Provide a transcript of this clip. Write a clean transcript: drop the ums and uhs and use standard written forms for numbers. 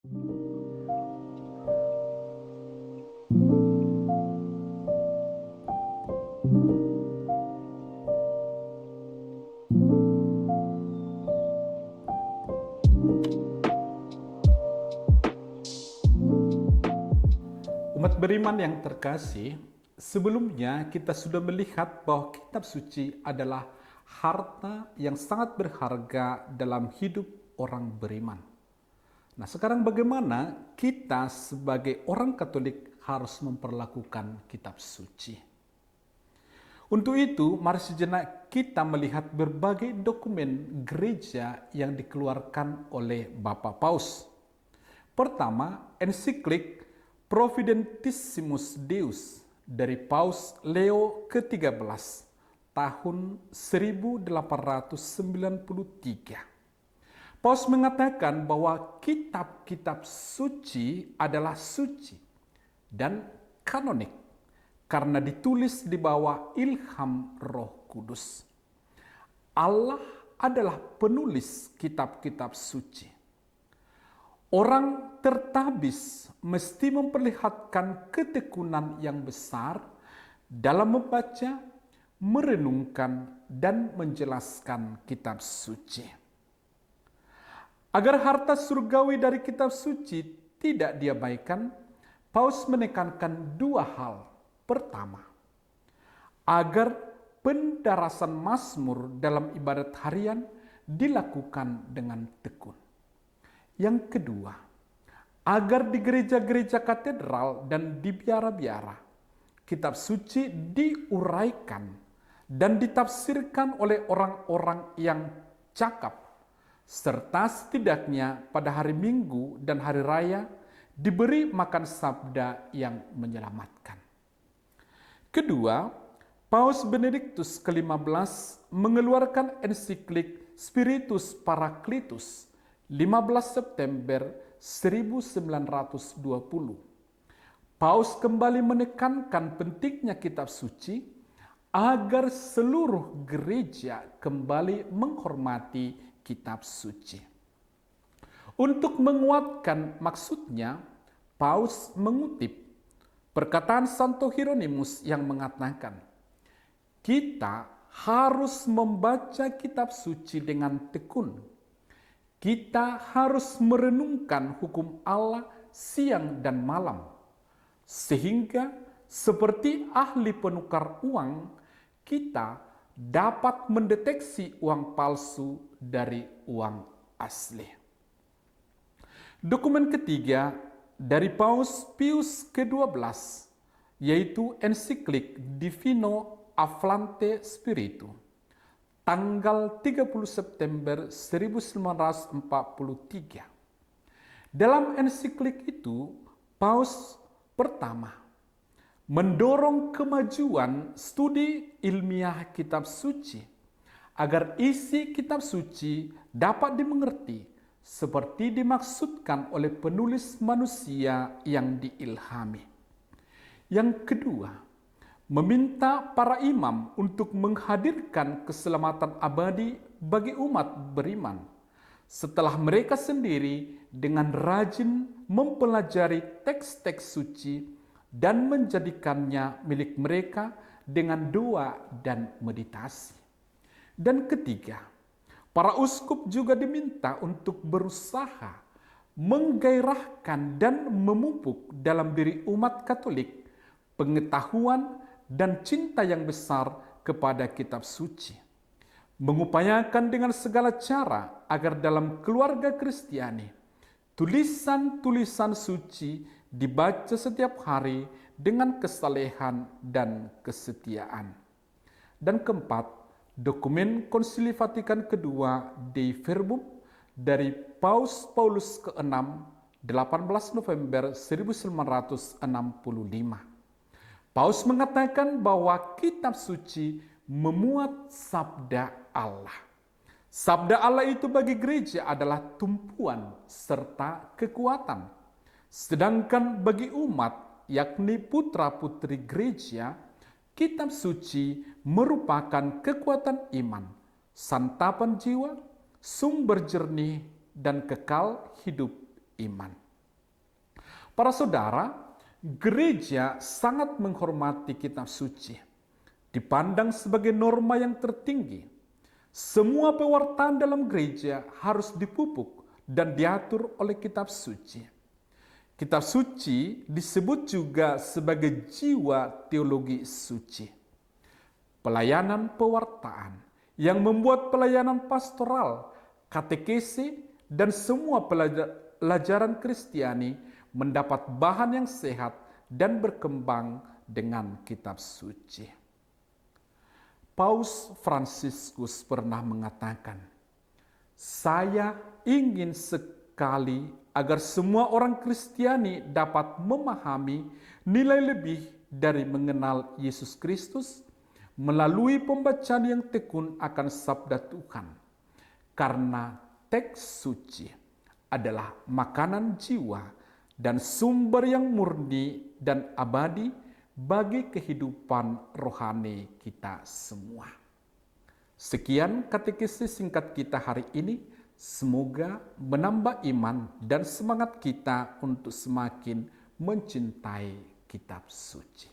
Umat beriman yang terkasih, sebelumnya kita sudah melihat bahwa kitab suci adalah harta yang sangat berharga dalam hidup orang beriman. Nah, sekarang bagaimana kita sebagai orang Katolik harus memperlakukan kitab suci? Untuk itu, mari sejenak kita melihat berbagai dokumen gereja yang dikeluarkan oleh Bapak Paus. Pertama, ensiklik Providentissimus Deus dari Paus Leo ke-13 tahun 1893. Paus mengatakan bahwa kitab-kitab suci adalah suci dan kanonik karena ditulis di bawah ilham Roh Kudus. Allah adalah penulis kitab-kitab suci. Orang tertabis mesti memperlihatkan ketekunan yang besar dalam membaca, merenungkan, dan menjelaskan kitab suci. Agar harta surgawi dari kitab suci tidak diabaikan, Paus menekankan dua hal. Pertama, agar pendarasan mazmur dalam ibadat harian dilakukan dengan tekun. Yang kedua, agar di gereja-gereja katedral dan di biara-biara, kitab suci diuraikan dan ditafsirkan oleh orang-orang yang cakap, serta setidaknya pada hari Minggu dan hari raya diberi makan sabda yang menyelamatkan. Kedua, Paus Benediktus ke-15 mengeluarkan ensiklik Spiritus Paracletus 15 September 1920. Paus kembali menekankan pentingnya kitab suci agar seluruh gereja kembali menghormati kitab suci. Untuk menguatkan maksudnya, Paus mengutip perkataan Santo Hieronymus yang mengatakan, kita harus membaca kitab suci dengan tekun. Kita harus merenungkan hukum Allah siang dan malam, sehingga seperti ahli penukar uang, kita dapat mendeteksi uang palsu dari uang asli. Dokumen ketiga dari Paus Pius ke-12, yaitu ensiklik Divino Afflante Spiritu, tanggal 30 September 1943. Dalam ensiklik itu, Paus pertama mendorong kemajuan studi ilmiah kitab suci agar isi kitab suci dapat dimengerti seperti dimaksudkan oleh penulis manusia yang diilhami. Yang kedua, meminta para imam untuk menghadirkan keselamatan abadi bagi umat beriman setelah mereka sendiri dengan rajin mempelajari teks-teks suci dan menjadikannya milik mereka dengan doa dan meditasi. Dan ketiga, para uskup juga diminta untuk berusaha menggairahkan dan memupuk dalam diri umat Katolik pengetahuan dan cinta yang besar kepada kitab suci. Mengupayakan dengan segala cara agar dalam keluarga Kristiani, tulisan-tulisan suci dibaca setiap hari dengan kesalehan dan kesetiaan. Dan keempat, dokumen Konsili Vatikan II Dei Verbum dari Paus Paulus ke-6, 18 November 1965. Paus mengatakan bahwa kitab suci memuat sabda Allah. Sabda Allah itu bagi gereja adalah tumpuan serta kekuatan. Sedangkan bagi umat, yakni putra-putri gereja, kitab suci merupakan kekuatan iman, santapan jiwa, sumber jernih, dan kekal hidup iman. Para saudara, gereja sangat menghormati kitab suci. Dipandang sebagai norma yang tertinggi. Semua pewartaan dalam gereja harus dipupuk dan diatur oleh kitab suci. Kitab suci disebut juga sebagai jiwa teologi suci. Pelayanan pewartaan yang membuat pelayanan pastoral, katekese, dan semua pelajaran Kristiani mendapat bahan yang sehat dan berkembang dengan kitab suci. Paus Fransiskus pernah mengatakan, "Saya ingin sekali agar semua orang Kristiani dapat memahami nilai lebih dari mengenal Yesus Kristus melalui pembacaan yang tekun akan sabda Tuhan. Karena teks suci adalah makanan jiwa dan sumber yang murni dan abadi bagi kehidupan rohani kita semua." Sekian katekesi singkat kita hari ini. Semoga menambah iman dan semangat kita untuk semakin mencintai kitab suci.